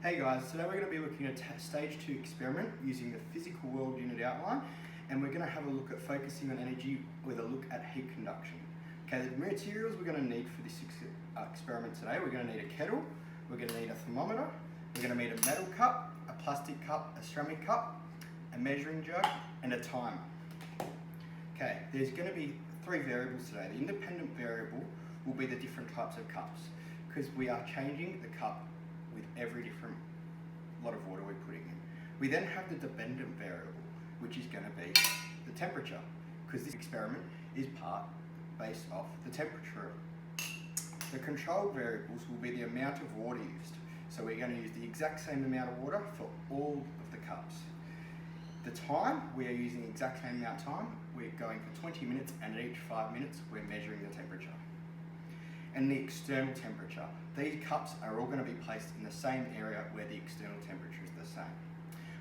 Hey guys, today we're going to be looking at stage 2 experiment using the physical world unit outline, and we're going to have a look at focusing on energy with a look at heat conduction. Okay, the materials we're going to need for this experiment today, we're going to need a kettle, we're going to need a thermometer, we're going to need a metal cup, a plastic cup, a ceramic cup, a measuring jug, and a timer. Okay, there's going to be 3 variables today. The independent variable will be the different types of cups, because we are changing the cup with every different lot of water we're putting in. We then have the dependent variable, which is going to be the temperature, because this experiment is part based off the temperature. The control variables will be the amount of water used. So we're going to use the exact same amount of water for all of the cups. The time, we are using the exact same amount of time. We're going for 20 minutes, and at each 5 minutes, we're measuring the temperature. And the external temperature. These cups are all going to be placed in the same area where the external temperature is the same.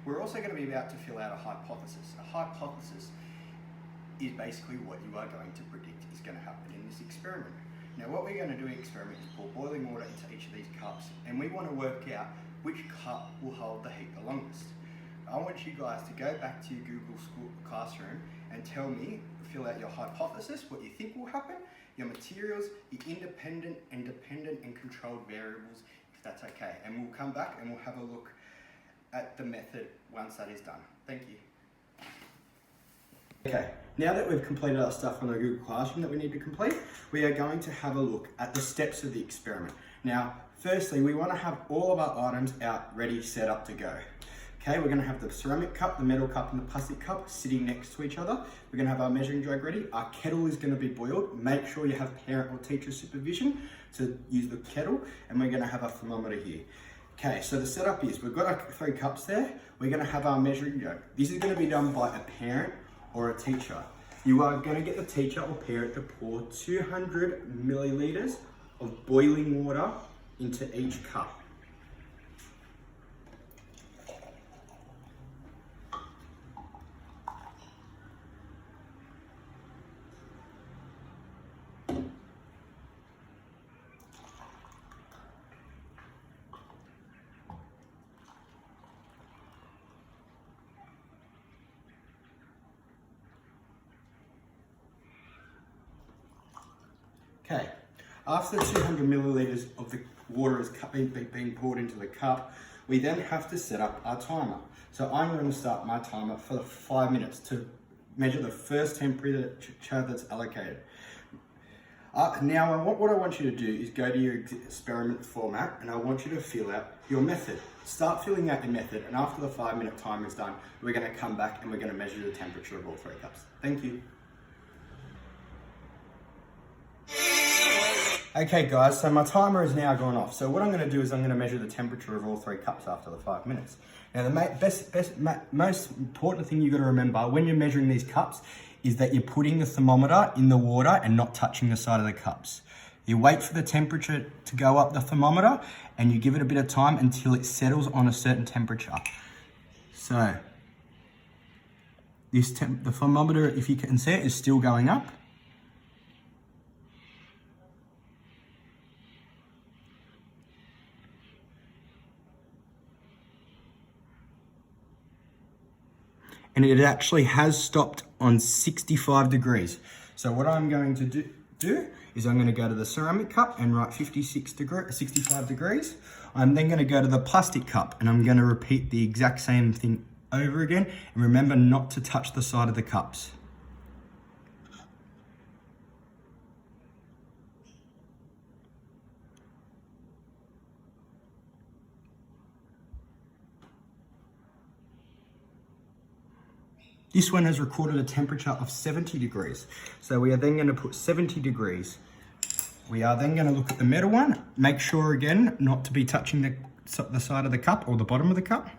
We're also going to be about to fill out a hypothesis. A hypothesis is basically what you are going to predict is going to happen in this experiment. Now what we're going to do in the experiment is pour boiling water into each of these cups, and we want to work out which cup will hold the heat the longest. I want you guys to go back to your Google School Classroom and tell me, fill out your hypothesis, what you think will happen, your materials, your independent and dependent and controlled variables, if that's okay. And we'll come back and we'll have a look at the method once that is done. Thank you. Okay, now that we've completed our stuff on the Google Classroom that we need to complete, we are going to have a look at the steps of the experiment. Now, firstly, we want to have all of our items out, ready, set up to go. Okay, we're going to have the ceramic cup, the metal cup, and the plastic cup sitting next to each other. We're going to have our measuring jug ready. Our kettle is going to be boiled. Make sure you have parent or teacher supervision to use the kettle, and we're going to have a thermometer here. Okay, so the setup is, we've got our 3 cups there. We're going to have our measuring jug. This is going to be done by a parent or a teacher. You are going to get the teacher or parent to pour 200 milliliters of boiling water into each cup. Okay, after 200 milliliters of the water is being poured into the cup, we then have to set up our timer. So I'm going to start my timer for 5 minutes to measure the first temperature that's allocated. Now what I want you to do is go to your experiment format, and I want you to fill out your method. Start filling out your method, and after the 5-minute timer is done, we're going to come back and we're going to measure the temperature of all 3 cups. Thank you. Okay guys, so my timer has now gone off. So what I'm going to do is I'm going to measure the temperature of all 3 cups after the 5 minutes. Now the most important thing you've got to remember when you're measuring these cups is that you're putting the thermometer in the water and not touching the side of the cups. You wait for the temperature to go up the thermometer, and you give it a bit of time until it settles on a certain temperature. So the thermometer, if you can see it, is still going up. And it actually has stopped on 65 degrees. So what I'm going to do is I'm going to go to the ceramic cup and write 65 degrees. I'm then going to go to the plastic cup, and I'm going to repeat the exact same thing over again. And remember not to touch the side of the cups. This one has recorded a temperature of 70 degrees. So we are then going to put 70 degrees. We are then going to look at the metal one. Make sure again not to be touching the side of the cup or the bottom of the cup.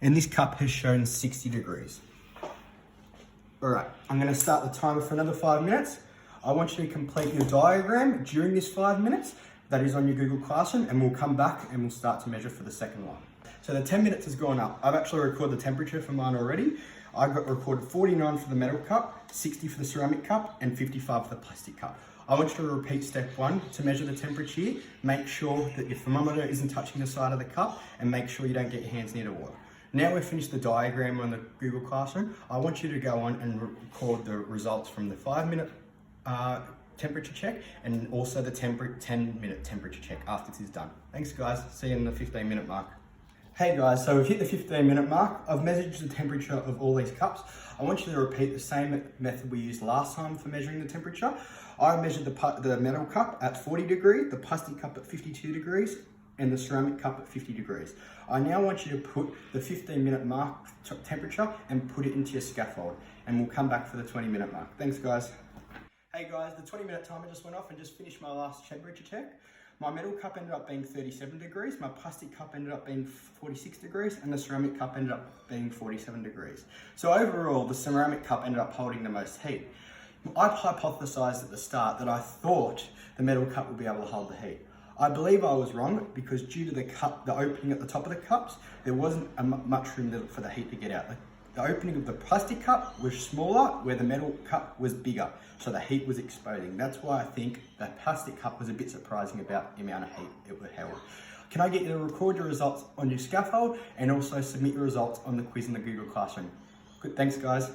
And this cup has shown 60 degrees. All right, I'm going to start the timer for another 5 minutes. I want you to complete your diagram during this 5 minutes. that is on your Google Classroom, and we'll come back and we'll start to measure for the second one. So the 10 minutes has gone up. I've actually recorded the temperature for mine already. I got recorded 49 for the metal cup, 60 for the ceramic cup, and 55 for the plastic cup. I want you to repeat step 1 to measure the temperature here. Make sure that your thermometer isn't touching the side of the cup, and make sure you don't get your hands near the water. Now we've finished the diagram on the Google Classroom, I want you to go on and record the results from the 5-minute temperature check and also the 10-minute temperature check after this is done. Thanks guys, see you in the 15-minute mark. Hey guys, so we've hit the 15-minute mark. I've measured the temperature of all these cups. I want you to repeat the same method we used last time for measuring the temperature. I measured the metal cup at 40 degrees, the plastic cup at 52 degrees, and the ceramic cup at 50 degrees. I now want you to put the 15-minute mark temperature and put it into your scaffold, and we'll come back for the 20-minute mark. Thanks guys. Hey guys, the 20-minute timer just went off and just finished my last temperature check. My metal cup ended up being 37 degrees, my plastic cup ended up being 46 degrees, and the ceramic cup ended up being 47 degrees. So overall, the ceramic cup ended up holding the most heat. I hypothesized at the start that I thought the metal cup would be able to hold the heat. I believe I was wrong because due to the opening at the top of the cups, there wasn't much room for the heat to get out. The opening of the plastic cup was smaller, where the metal cup was bigger, so the heat was exploding. That's why I think the plastic cup was a bit surprising about the amount of heat it held. Can I get you to record your results on your scaffold and also submit your results on the quiz in the Google Classroom? Good, thanks guys.